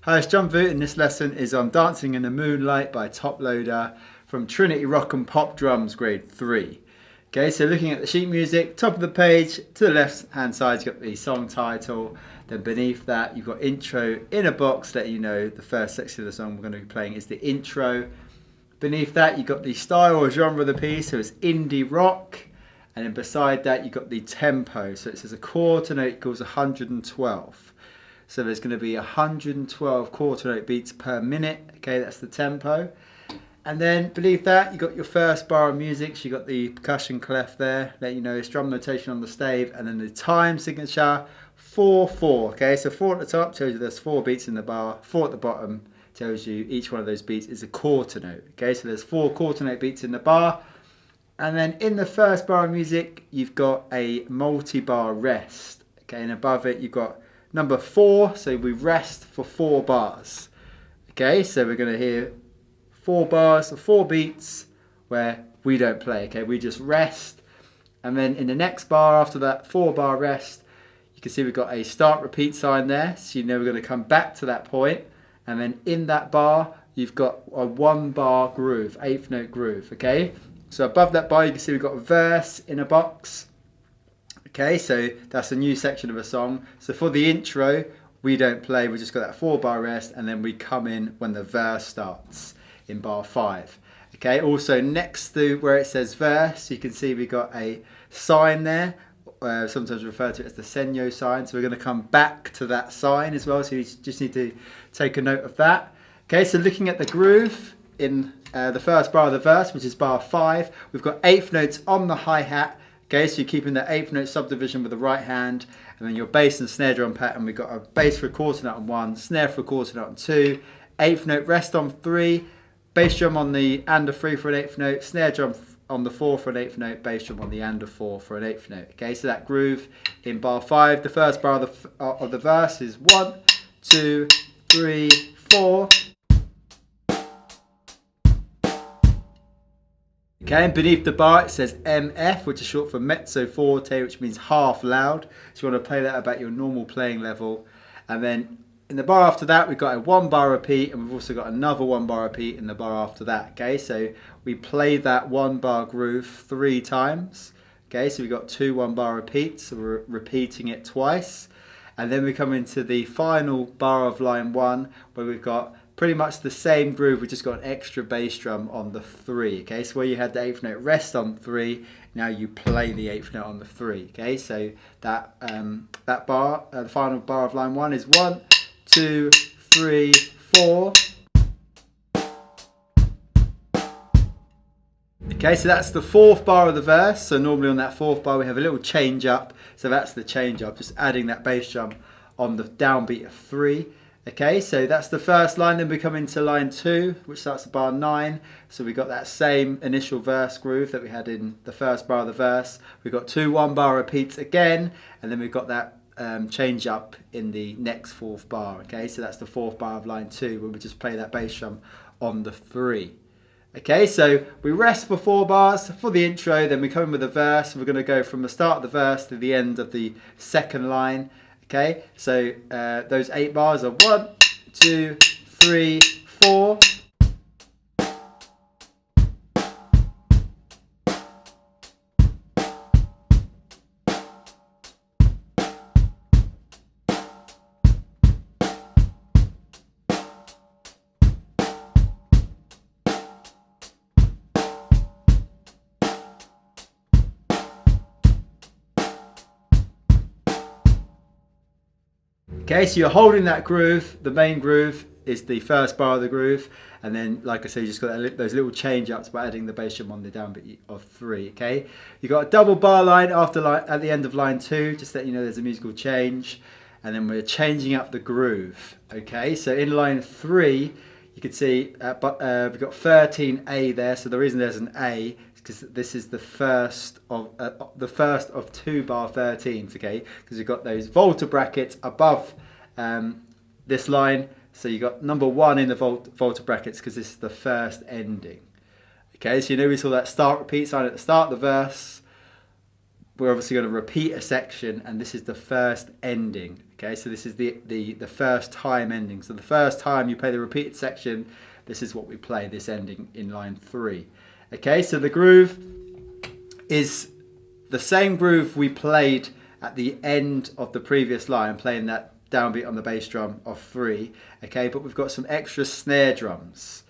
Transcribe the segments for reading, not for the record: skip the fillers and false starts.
Hi, it's John Voot, and this lesson is on Dancing in the Moonlight by Toploader from Trinity Rock and Pop Drums, grade 3. Okay, so looking at the sheet music, top of the page, to the left hand side you've got the song title, then beneath that you've got intro in a box letting you know the first section of the song we're going to be playing is the intro. Beneath that you've got the style or genre of the piece, so it's indie rock, and then beside that you've got the tempo, so it says a quarter note equals 112. So there's going to be 112 quarter note beats per minute. Okay, that's the tempo. And then beneath that, you've got your first bar of music. So you've got the percussion clef there, let you know it's drum notation on the stave, and then the time signature 4/4. Okay, so 4 at the top tells you there's 4 beats in the bar, 4 at the bottom tells you each one of those beats is a quarter note. Okay, so there's 4 quarter note beats in the bar. And then in the first bar of music, you've got a multi-bar rest. Okay, and above it, you've got number 4, so we rest for 4 bars. Okay, so we're going to hear 4 bars or 4 beats where we don't play. Okay, we just rest. And then in the next bar after that 4-bar rest, you can see we've got a start repeat sign there. So you know we're going to come back to that point. And then in that bar, you've got a 1-bar groove, 8th note groove. Okay, so above that bar, you can see we've got a verse in a box. Okay, so that's a new section of a song. So for the intro, we don't play, we just got that 4-bar rest, and then we come in when the verse starts in bar 5. Okay, also next to where it says verse, you can see we got a sign there, sometimes referred to as the Senyo sign. So we're going to come back to that sign as well, so you just need to take a note of that. Okay, so looking at the groove in the first bar of the verse, which is bar 5, we've got 8th notes on the hi-hat. Okay, so you're keeping the 8th note subdivision with the right hand, and then your bass and snare drum pattern. We've got a bass for a quarter note on 1, snare for a quarter note on 2, 8th note rest on 3, bass drum on the and of 3 for an 8th note, snare drum on the 4 for an 8th note, bass drum on the and of 4 for an 8th note. Okay, so that groove in bar 5, the first bar of the verse is 1, 2, 3, 4. Okay, and beneath the bar it says MF, which is short for mezzo forte, which means half loud. So you want to play that about your normal playing level. And then in the bar after that, we've got a 1-bar repeat, and we've also got another 1-bar repeat in the bar after that. Okay, so we play that 1-bar groove 3 times. Okay, so we've got 2 1-bar repeats, so we're repeating it twice. And then we come into the final bar of line 1, where we've got pretty much the same groove, we just got an extra bass drum on the 3. Okay, so where you had the 8th note rest on 3, now you play the 8th note on the 3. Okay, so that that bar, the final bar of line 1 is 1, 2, 3, 4. Okay, so that's the 4th bar of the verse. So normally on that 4th bar we have a little change up. So that's the change up, just adding that bass drum on the downbeat of 3. Okay, so that's the first line. Then we come into line 2, which starts at bar 9. So we got that same initial verse groove that we had in the first bar of the verse. We've got 2 1-bar repeats again, and then we've got that change up in the next 4th bar. Okay, so that's the 4th bar of line 2, where we just play that bass drum on the 3. Okay, so we rest for 4 bars for the intro, then we come in with a verse. We're going to go from the start of the verse to the end of the second line. Okay, so those 8 bars are 1, 2, 3, 4. Okay, so you're holding that groove. The main groove is the first bar of the groove, and then, like I said, you just got those little change ups by adding the bass drum on the downbeat of 3. Okay, you got a double bar line at the end of line 2, just let you know there's a musical change, and then we're changing up the groove. Okay, so in line 3, you can see we've got 13A there. So the reason there's an A is because this is the first of 2 bar 13s. Okay, because we've got those volta brackets above this line. So you got number 1 in the volta brackets because this is the first ending. Okay, so you know we saw that start repeat sign at the start of the verse. We're obviously going to repeat a section, and this is the first ending. Okay, so this is the first time ending. So the first time you play the repeated section, this is what we play, this ending in line 3. Okay, so the groove is the same groove we played at the end of the previous line, playing that downbeat on the bass drum of 3. Okay, but we've got some extra snare drums.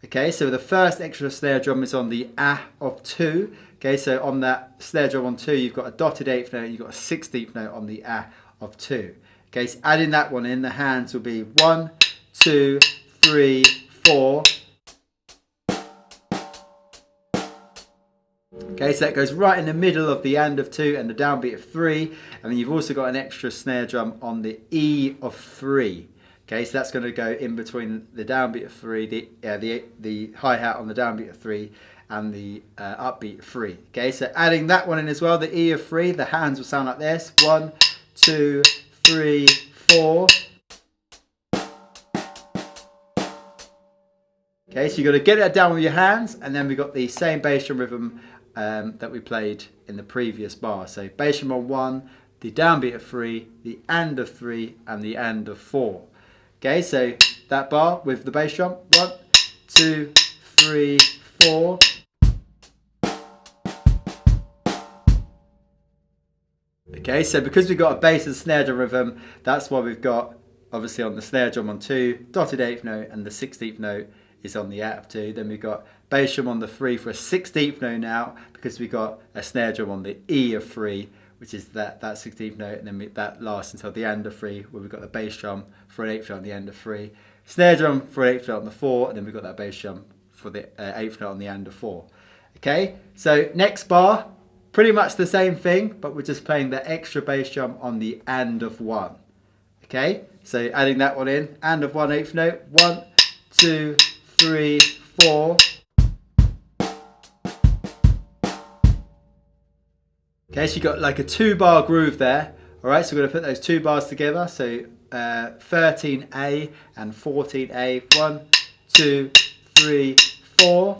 Okay, so the first extra snare drum is on the ah of 2. Okay, so on that snare drum on 2, you've got a dotted 8th note, and you've got a 16th note on the ah of 2. Okay, so adding that one in, the hands will be 1, 2, 3, 4. Okay, so that goes right in the middle of the and of 2 and the downbeat of 3. And then you've also got an extra snare drum on the E of 3. Okay, so that's going to go in between the downbeat of 3, the hi-hat on the downbeat of 3 and the upbeat of 3. Okay, so adding that one in as well, the E of 3, the hands will sound like this. 1, 2, 3, 4. Okay, so you've got to get that down with your hands, and then we've got the same bass drum rhythm that we played in the previous bar. So bass drum on 1, the downbeat of 3, the and of 3, and the and of 4. Okay, so that bar with the bass drum, 1, 2, 3, 4. Okay, so because we've got a bass and snare drum rhythm, that's why we've got, obviously on the snare drum on 2, dotted 8th note, and the 16th note is on the out of 2. Then we've got bass drum on the 3 for a 16th note now, because we've got a snare drum on the E of 3, which is that 16th note, and then that lasts until the end of 3, where we've got the bass drum for an 8th note on the end of 3, snare drum for an 8th note on the 4, and then we've got that bass drum for the 8th note on the end of 4. Okay, so next bar, pretty much the same thing, but we're just playing the extra bass drum on the and of 1. Okay, so adding that one in, and of 1 8th note, 1, 2, 3, 4. Okay, so you've got like a 2-bar groove there. All right, so we're going to put those 2 bars together. So 13A and 14A. 1, 2, 3, 4.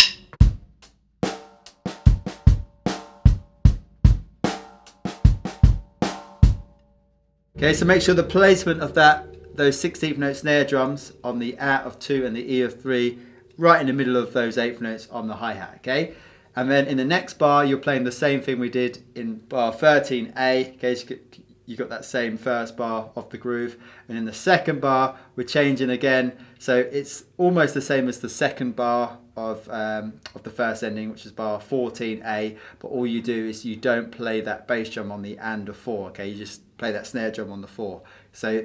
Okay, so make sure the placement of those 16th note snare drums on the out of 2 and the E of 3, right in the middle of those 8th notes on the hi-hat. Okay. And then in the next bar, you're playing the same thing we did in bar 13A. Okay, so you got that same first bar of the groove. And in the second bar, we're changing again. So it's almost the same as the second bar of the first ending, which is bar 14A. But all you do is you don't play that bass drum on the and of 4. Okay, you just play that snare drum on the 4. So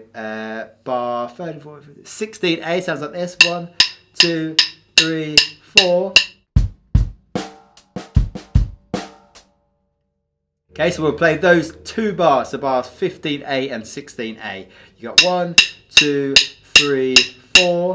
bar 34, 16A sounds like this. 1, 2, 3, 4. Okay, so we'll play those 2 bars, so bars 15A and 16A. You got 1, 2, 3, 4.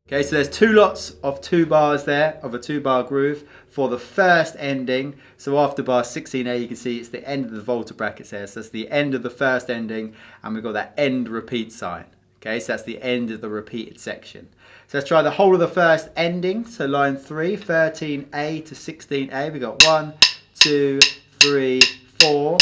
Okay, so there's 2 lots of 2 bars there, of a 2-bar groove for the first ending. So after bar 16A, you can see it's the end of the volta brackets there. So that's the end of the first ending, and we've got that end repeat sign. Okay, so that's the end of the repeated section. So let's try the whole of the first ending. So line 3, 13A to 16A. We got 1, 2, 3, 4.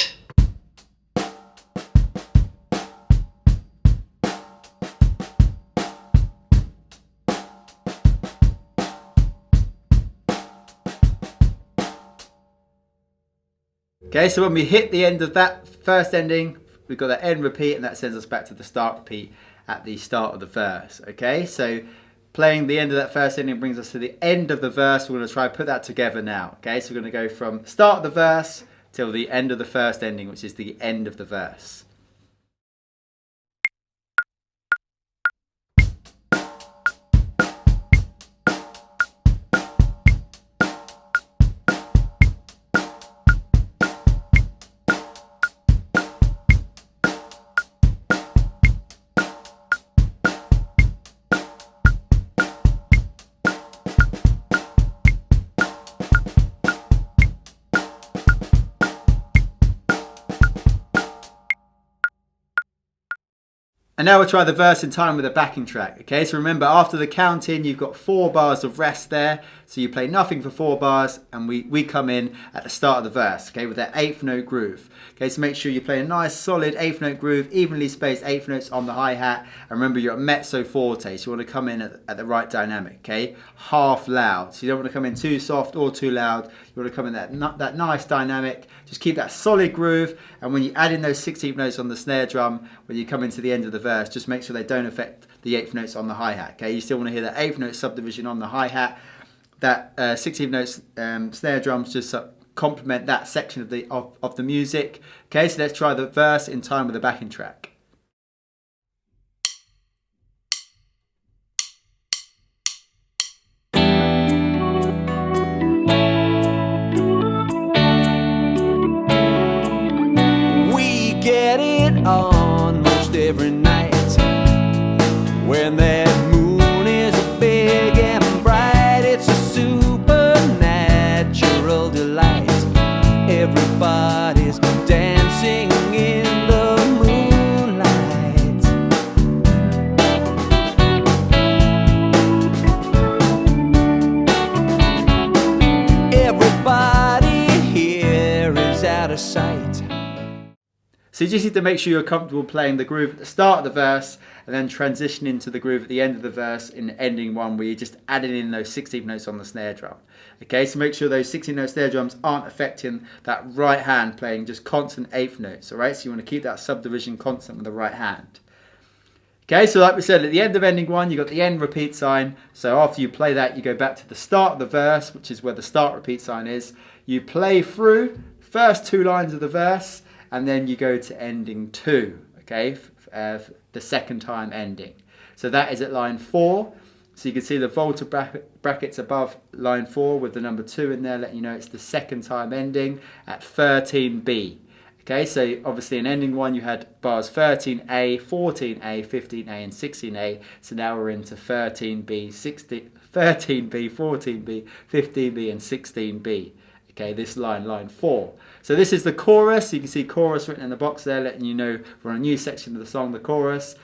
Okay, so when we hit the end of that first ending, we've got that end repeat, and that sends us back to the start repeat at the start of the verse. Okay, so playing the end of that first ending brings us to the end of the verse. We're going to try and put that together now. Okay, so we're going to go from start of the verse till the end of the first ending, which is the end of the verse. And now we'll try the verse in time with a backing track. Okay, so remember, after the counting, you've got 4 bars of rest there. So you play nothing for 4 bars, and we come in at the start of the verse, okay, with that 8th note groove. Okay, so make sure you play a nice solid 8th note groove, evenly spaced 8th notes on the hi-hat. And remember, you're at mezzo forte, so you want to come in at the right dynamic, okay? Half loud. So you don't want to come in too soft or too loud. You want to come in that nice dynamic. Just keep that solid groove, and when you add in those 16th notes on the snare drum, when you come into the end of the verse, just make sure they don't affect the 8th notes on the hi-hat, okay? You still want to hear that 8th note subdivision on the hi-hat. That 16th notes snare drums just complement that section of the music. Okay, so let's try the verse in time with the backing track. We get it on most every night when that moon is big and bright. It's a supernatural delight. Everybody's dancing in the moonlight. Everybody here is out of sight. So you just need to make sure you're comfortable playing the groove at the start of the verse and then transitioning to the groove at the end of the verse in the ending one where you're just adding in those 16th notes on the snare drum. Okay, so make sure those 16th note snare drums aren't affecting that right hand playing just constant 8th notes, alright? So you want to keep that subdivision constant with the right hand. Okay, so like we said, at the end of ending one, you've got the end repeat sign. So after you play that, you go back to the start of the verse, which is where the start repeat sign is. You play through first 2 lines of the verse, and then you go to ending 2, okay, the second time ending. So that is at line 4. So you can see the volta brackets above line 4 with the number 2 in there, letting you know it's the second time ending at 13B. Okay, so obviously in ending 1 you had bars 13A, 14A, 15A and 16A. So now we're into 13B, 13B, 14B, 15B and 16B. Okay, this line 4. So this is the chorus. You can see chorus written in the box there, letting you know we're on a new section of the song, the chorus.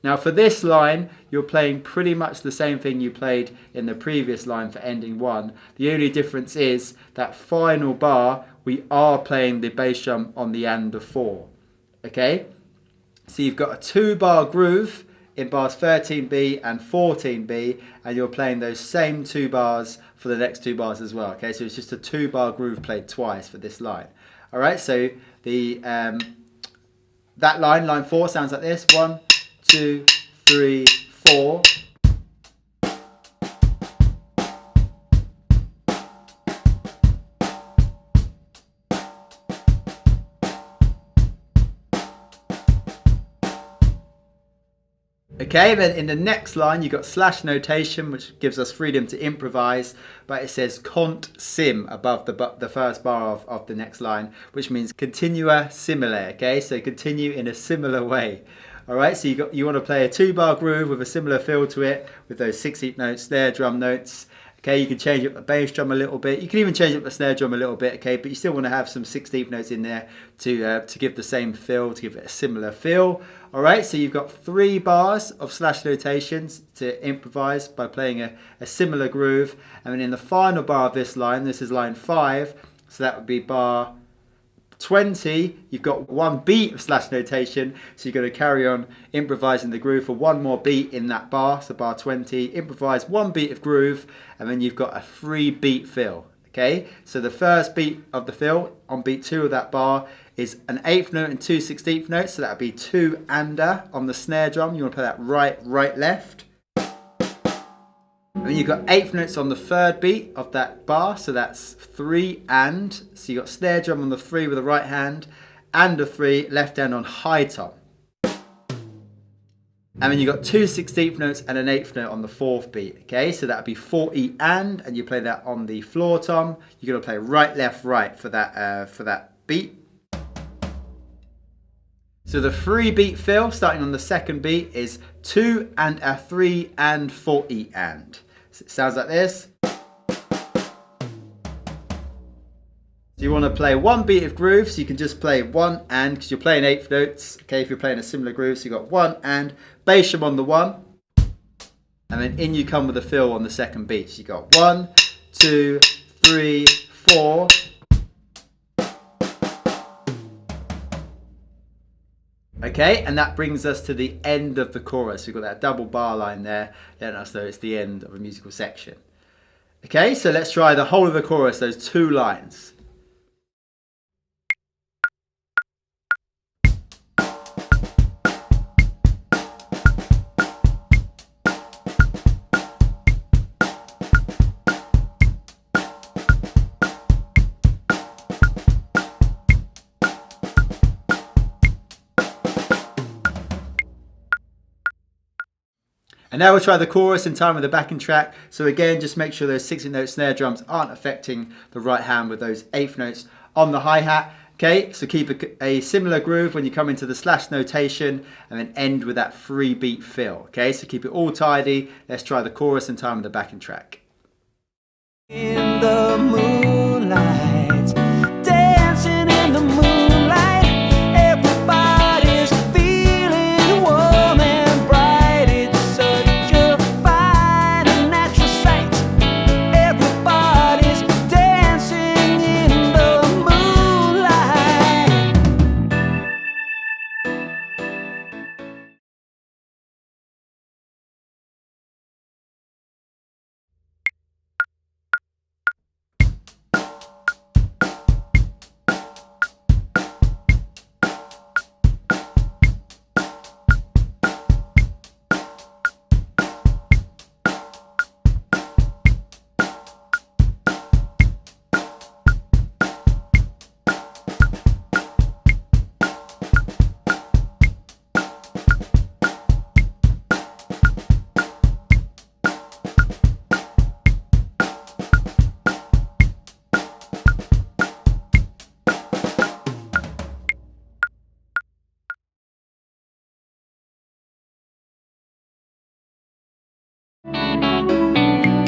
Now for this line, you're playing pretty much the same thing you played in the previous line for ending 1. The only difference is that final bar, we are playing the bass drum on the and of 4. Okay? So you've got a 2-bar groove in bars 13B and 14B, and you're playing those same 2 bars for the next 2 bars as well. Okay, so it's just a 2-bar groove played twice for this line. All right, so the that line 4 sounds like this: 1, 2, 3, 4. Okay, then in the next line you've got slash notation, which gives us freedom to improvise, but it says cont sim above the first bar of the next line, which means continua simile. Okay, so continue in a similar way. Alright, so you want to play a 2-bar groove with a similar feel to it, with those 16th notes, snare drum notes. Okay, you can change up the bass drum a little bit. You can even change up the snare drum a little bit, okay, but you still want to have some 16th notes in there to give the same feel, to give it a similar feel. Alright, so you've got 3 bars of slash notations to improvise by playing a similar groove. And then in the final bar of this line, this is line 5, so that would be bar 20, you've got 1 beat of slash notation, so you're going to carry on improvising the groove for 1 more beat in that bar, so bar 20, improvise 1 beat of groove, and then you've got a 3 beat fill. Okay, so the first beat of the fill on beat 2 of that bar is an 8th note and 2 16th notes, so that would be 2 ander on the snare drum. You want to play that right, left. And then you've got 8th notes on the 3rd beat of that bar, so that's 3 and. So you've got snare drum on the 3 with the right hand, and a 3, left hand on high tom. And then you've got 2 16th notes and an 8th note on the 4th beat. Okay, so that would be 40 and you play that on the floor tom. You're going to play right, left, right for that beat. So the 3 beat fill, starting on the 2nd beat, is 2 and a 3 and 40 and. So it sounds like this. So you want to play one beat of groove, so you can just play one and, because you're playing eighth notes, okay, if you're playing a similar groove, so you've got one and, bass drum on the one, and then in you come with a fill on the second beat. So you got 1, 2, 3, 4. Okay, and that brings us to the end of the chorus. We've got that double bar line there, letting us know it's the end of a musical section. Okay, so let's try the whole of the chorus, those 2 lines. And now we'll try the chorus in time with the backing track. So again, just make sure those 16th note snare drums aren't affecting the right hand with those 8th notes on the hi-hat. Okay, so keep a similar groove when you come into the slash notation and then end with that 3-beat fill. Okay, so keep it all tidy. Let's try the chorus in time with the backing track. In the moonlight, dancing in the moonlight, everybody's feeling warm and bright. It's such a fine and natural sight. Everybody's dancing in the moonlight.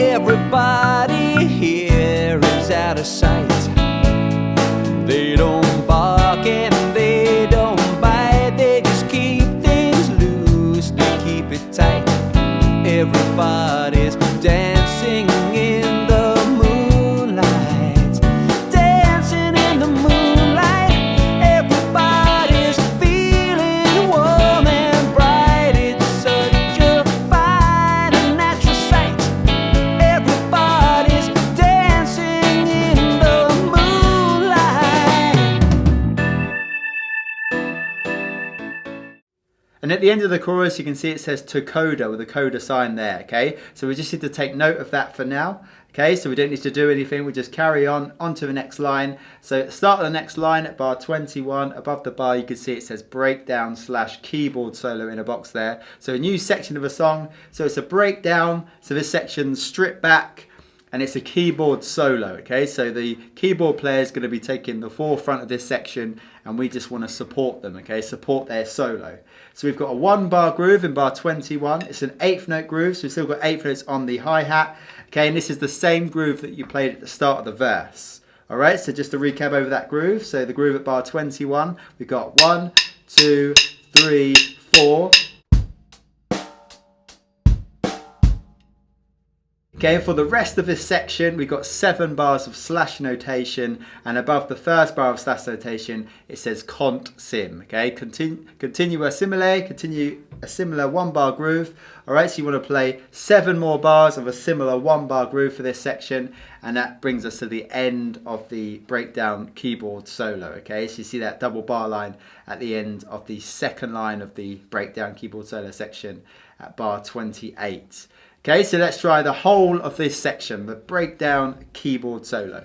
Everybody here is out of sight. They don't bark and they don't bite. They just keep things loose, they keep it tight. Everybody's dancing in the moonlight, dancing in the moonlight. Everybody's feeling warm and bright. It's such a fine and natural sight. Everybody's dancing in the moonlight. And at the end of the chorus, you can see it says to Coda with a Coda sign there, okay? So we just need to take note of that for now, okay? So we don't need to do anything, we just carry on to the next line. So at the start of the next line at bar 21, above the bar, you can see it says breakdown / keyboard solo in a box there. So a new section of a song. So it's a breakdown, so this section's stripped back, and it's a keyboard solo, okay? So the keyboard player is going to be taking the forefront of this section, and we just want to support them, okay? Support their solo. So we've got a 1-bar groove in bar 21. It's an 8th note groove, so we've still got 8th notes on the hi-hat, okay? And this is the same groove that you played at the start of the verse. All right, so just to recap over that groove. So the groove at bar 21, we've got 1, 2, 3, 4. Okay, for the rest of this section, we've got 7 bars of slash notation, and above the first bar of slash notation, it says cont sim. Okay, continue a similar 1-bar groove. All right, so you want to play 7 more bars of a similar 1-bar groove for this section, and that brings us to the end of the breakdown keyboard solo. Okay, so you see that double bar line at the end of the second line of the breakdown keyboard solo section at bar 28. Okay, so let's try the whole of this section, the breakdown keyboard solo.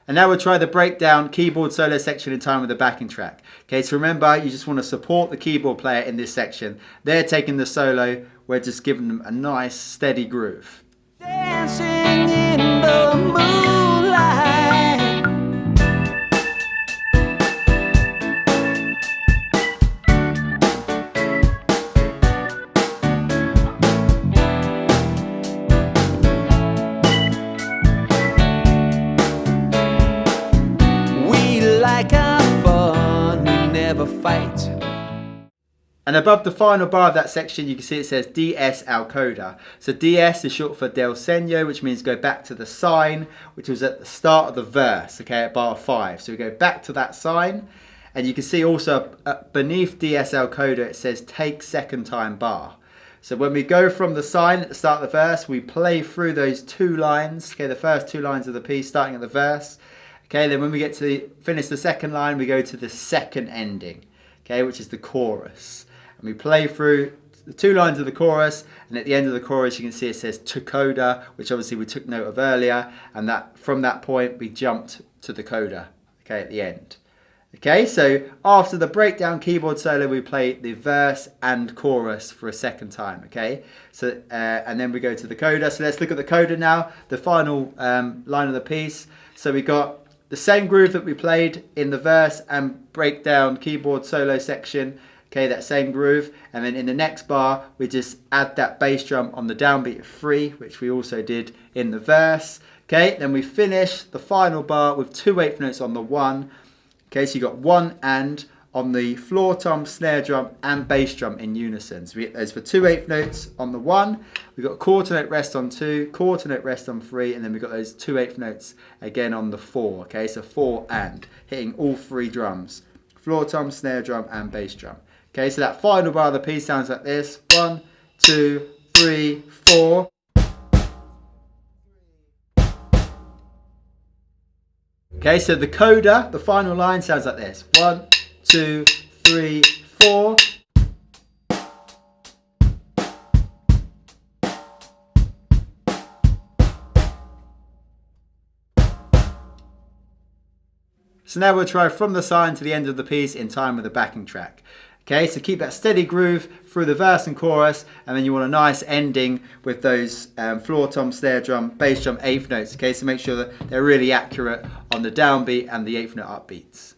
And now we'll try the breakdown keyboard solo section in time with the backing track. Okay, so remember, you just want to support the keyboard player in this section. They're taking the solo, we're just giving them a nice steady groove. Dancing in the moonlight. We like our fun, we never fight. And above the final bar of that section, you can see it says DS al Coda. So DS is short for del segno, which means go back to the sign, which was at the start of the verse, okay, at bar 5. So we go back to that sign, and you can see also beneath DS al Coda, it says take second time bar. So when we go from the sign at the start of the verse, we play through those 2 lines, okay, the first 2 lines of the piece starting at the verse. Okay, then when we get to finish the second line, we go to the second ending, okay, which is the chorus. And we play through the 2 lines of the chorus, and at the end of the chorus you can see it says to Coda, which obviously we took note of earlier, and that from that point we jumped to the Coda, okay, at the end. Okay, so after the breakdown keyboard solo we play the verse and chorus for a second time, okay? So and then we go to the Coda. So let's look at the Coda now, the final line of the piece. So we got the same groove that we played in the verse and breakdown keyboard solo section. Okay, that same groove, and then in the next bar we just add that bass drum on the downbeat of 3, which we also did in the verse. Okay, then we finish the final bar with 2 8th notes on the 1. Okay, so you got 1 and on the floor tom, snare drum and bass drum in unison. So we get those for 2 8th notes on the 1, we've got quarter note rest on 2, quarter note rest on 3, and then we've got those 2 8th notes again on the 4. Okay, so 4 and, hitting all 3 drums, floor tom, snare drum and bass drum. Okay, so that final bar of the piece sounds like this. 1, 2, 3, 4. Okay, so the Coda, the final line sounds like this. 1, 2, 3, 4. So now we'll try from the sign to the end of the piece in time with the backing track. Okay, so keep that steady groove through the verse and chorus, and then you want a nice ending with those floor tom, snare drum, bass drum, 8th notes. Okay, so make sure that they're really accurate on the downbeat and the 8th note upbeats.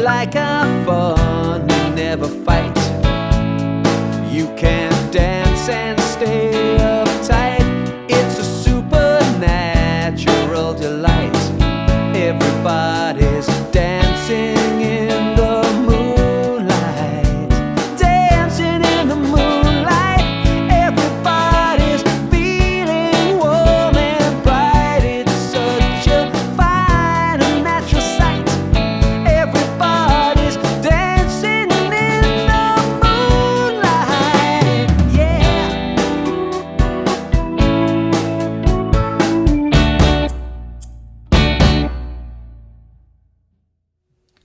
Like our fun, we never fight. You can dance and stay uptight. It's a supernatural delight. Everybody's dancing in the moonlight. Dancing in the moonlight. Everybody's feeling warm and bright. It's such a fine and natural sight. Everybody's dancing in the moonlight, yeah.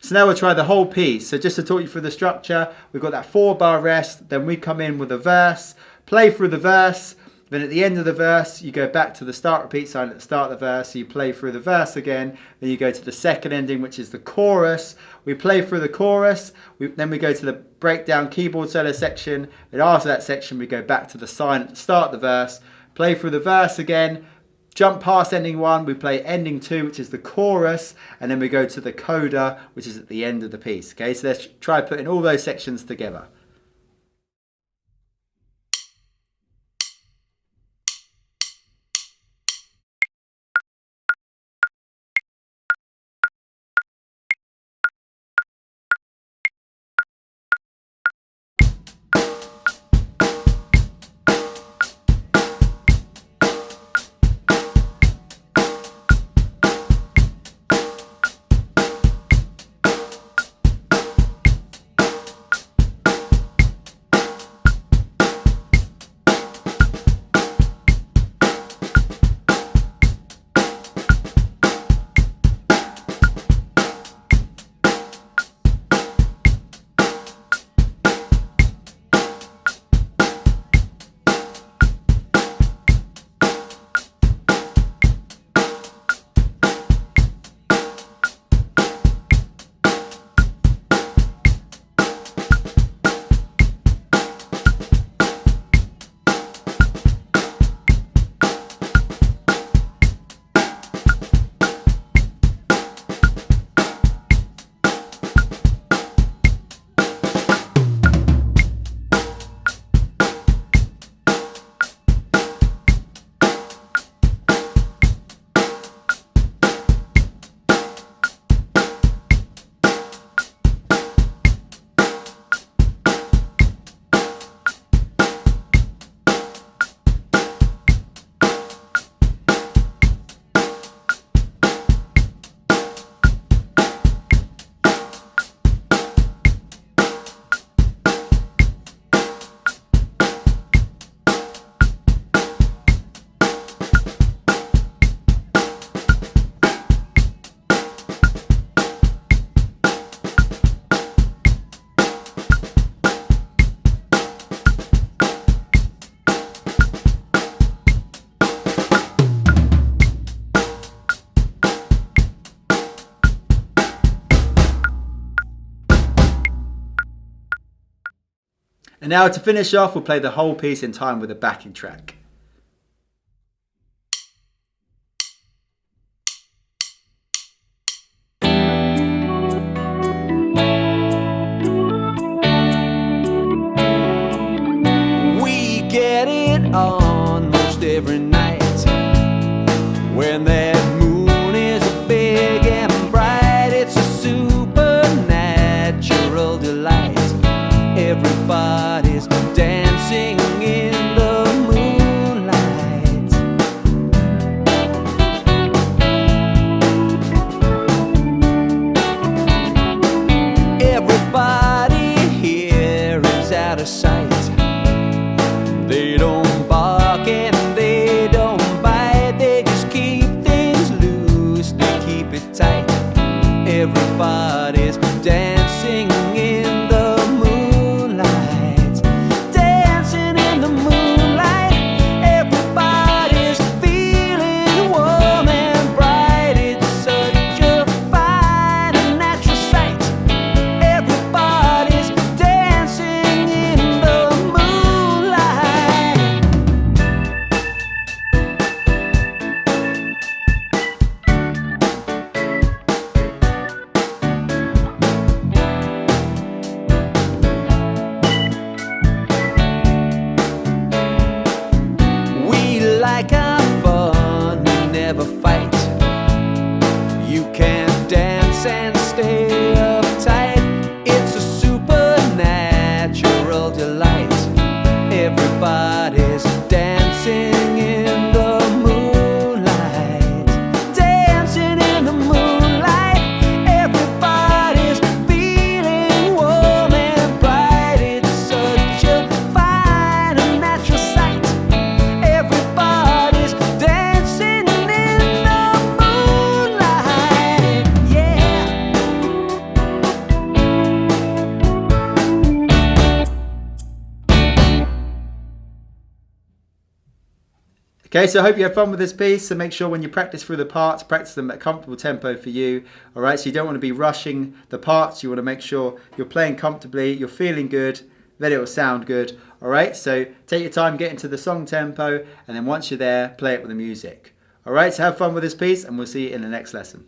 So now we'll try the whole piece. So just to talk you through the structure, we've got that 4 bar rest, then we come in with a verse, play through the verse, then at the end of the verse you go back to the start repeat sign at the start of the verse, so you play through the verse again, then you go to the second ending, which is the chorus. We play through the chorus, then we go to the breakdown keyboard solo section, and after that section we go back to the sign at the start of the verse, play through the verse again, jump past ending 1, we play ending 2, which is the chorus, and then we go to the coda, which is at the end of the piece. Okay, so let's try putting all those sections together. And now to finish off, we'll play the whole piece in time with a backing track. We get it on most every night when that moon is big and bright. It's a supernatural delight. Everybody's dancing in the moonlight. Everybody here is out of sight. They don't bark and they don't bite. They just keep things loose, they keep it tight. Everybody's dancing in the moonlight. Dancing in the moonlight. Everybody's feeling warm and bright. It's such a fine and natural sight. Everybody's dancing in the moonlight. We like our fun, we never fight. You can't dance and stay uptight. It's a supernatural delight. Everybody's dancing in the moonlight. Dancing in the moonlight. Everybody's feeling warm and bright. It's such a fine and natural sight. Everybody's dancing in the moonlight. Yeah. Okay, so I hope you have fun with this piece. So make sure when you practice through the parts, practice them at a comfortable tempo for you. All right, so you don't want to be rushing the parts. You want to make sure you're playing comfortably, you're feeling good, then it will sound good. All right, so take your time, get into the song tempo, and then once you're there, play it with the music. Alright, so have fun with this piece and we'll see you in the next lesson.